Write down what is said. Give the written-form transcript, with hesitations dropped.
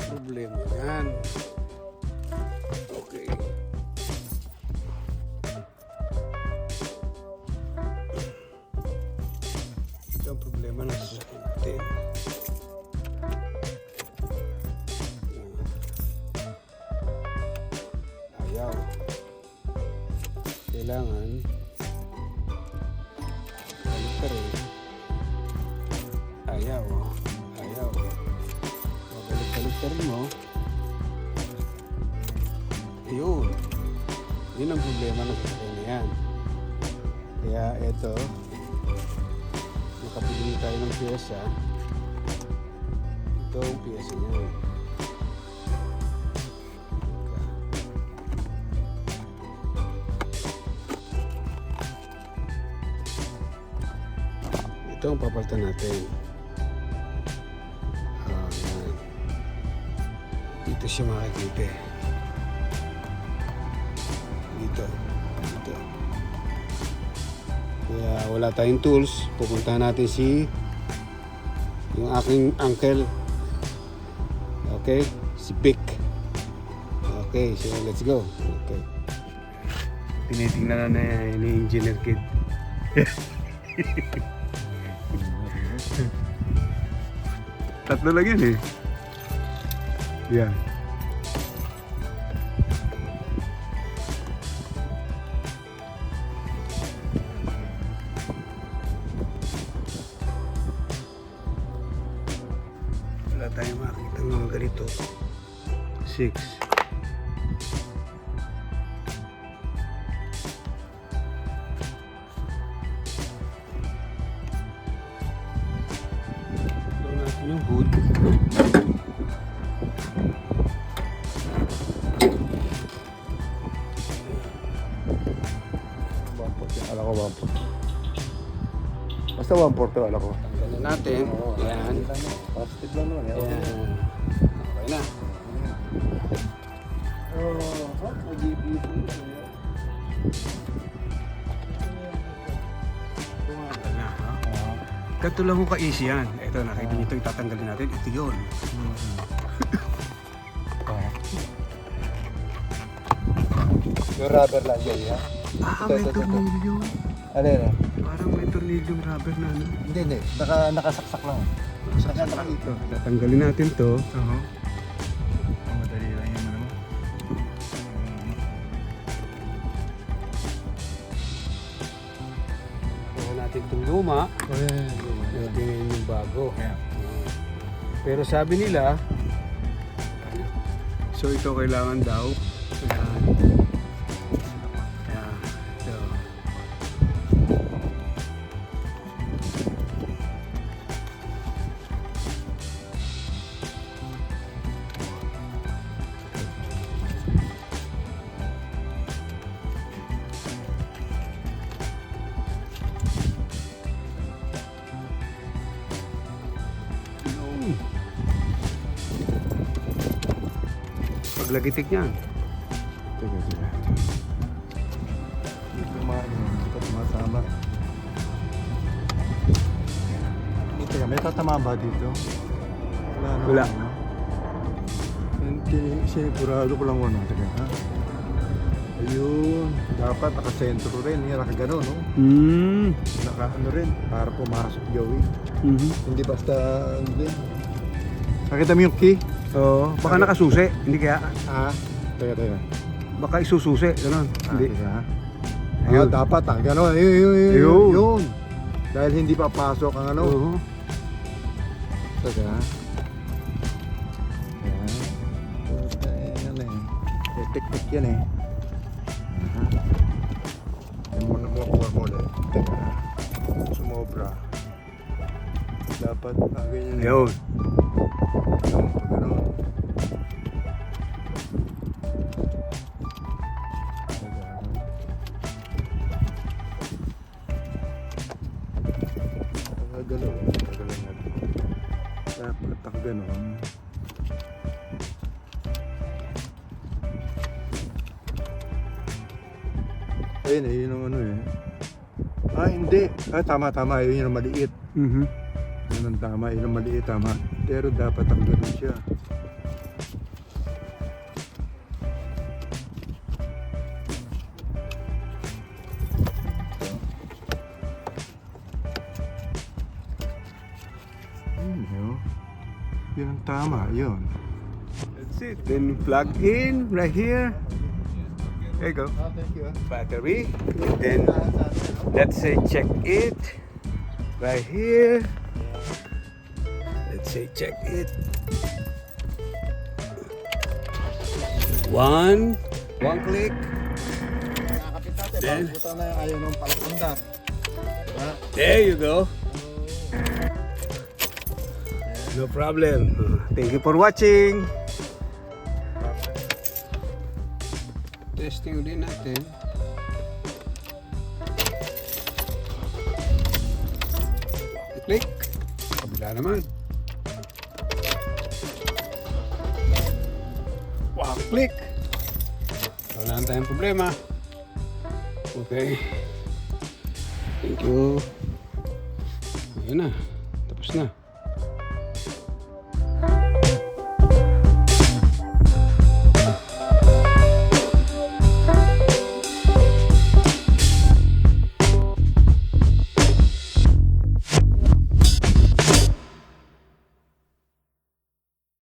problema yan. Okay. Ito ang problema ng sasakyan natin. Ayaw. Kailangan balik ka rin. Ayaw. Ayaw. Babalik-balik ka rin mo. Yun. Yun ang problema ng sasakyan na yan. Kaya eto, nakabili tayo ng piyesa. Ito ang piyesa niya. Ito ang papalitan natin. Yan. Dito siya makikita. Dito. Kaya wala tayong tools. Pupuntahan natin yung aking uncle. Okay? Si Vic. Okay, so let's go. Okay. Tinitingnan na ni Engineer Kid. Tatlo lang yan eh. Yan. Wala tayong makikita ng mga ganito. 6. Yung hood. Ala ko 1-4. Basta 1-4 to, ala ko. Tanggalin natin. Yan. Positive lang naman. Yan. Okay na. Ganito lang ko ka-easy yan. Ito, nakita nyo ito, itatanggalin natin. Ito yun. Yung rubber lang dyan, ha? May tornilyo. Ano yun? Parang may tornilyo rubber na ano. Hindi. Nakasaksak lang. Nakasaksak ito. Tatanggalin natin to. Madali lang yung ano. Kuha natin itong luma. Pwede yung bago. Pero sabi nila, so ito kailangan daw. Ayan. Ayan. Ito. Paglagitik niyan. Teka. Ito masama. Teka, may tatamaan ba dito? Wala. Sinigurado ko lang ano. Teka, ha? Ayun. Dapat nakasentro rin. Nakagano, no? Nakaano rin. Para pumasok Joey. Hindi basta hindi. Nakita mo yung key? Oo. Baka nakasusi. Hindi kaya. Teka. Baka isususi. Ganun. Hindi. Teka. Ayun. Dapat gano'n. Ayun. Yun. Dahil hindi papasok ang ano. Oo. Teka. Yan eh. Teknik yan eh. Yan muna mo ulit. Teka. Sumobra. Dapat ganyan eh. Ayun. Gano'n. Dapat gano'n. Ayun eh, yun ang ano eh. Hindi. Tama. Yun yung maliit. Yun ang tama. Yun ang maliit, tama. Pero dapat ang gano'n siya. Yun ang tama, yun. That's it. Then plug in right here. There you go. Thank you. Battery. And then let's say check it right here. Let's say check it. One click. Nakakapit natin, Then- bago na yung ayaw ng palakandar. Diba? There you go. No problem. Thank you for watching. Testing din natin. Click. Kabila naman. Wow, click. Wala na tayong problema. Okay. Thank you. Ayan na. Tapos na.